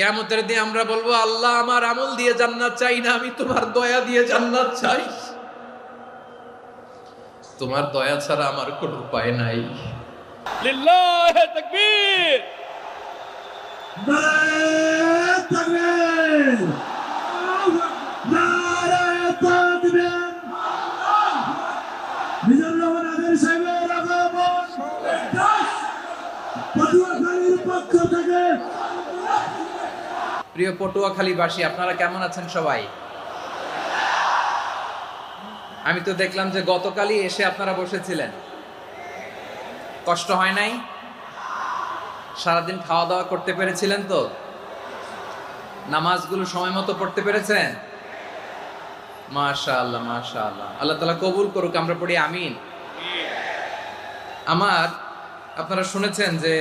কিয়ামতের দিন আমরা বলবো, আল্লাহ আমার আমল দিয়ে জান্নাত চাই না, আমি তোমার দয়া দিয়ে জান্নাত চাই। তোমার দয়া ছাড়া আমার কোনো উপায় নাই। লিল্লাহি তাকবীর। নারায়ে তাকবীর, নারায়ে তাকবীর। মিজানুর রহমান আদের সাহেবের আগমন পটুয়াখালীর পক্ষ থেকে। প্রিয় পটুয়াখালীবাসী, আপনারা কেমন আছেন সবাই? আমি তো দেখলাম যে গতকালই এসে আপনারা বসেছিলেন, কষ্ট হয় নাই? সারাদিন খাওয়া দাওয়া করতে পেরেছিলেন তো? নামাজগুলো সময় মতো পড়তে পেরেছেন? মাশাআল্লাহ মাশাআল্লাহ, আল্লাহ তাআলা কবুল করুক, আমরা পড়ি আমিন। আপনারা শুনেছেন যে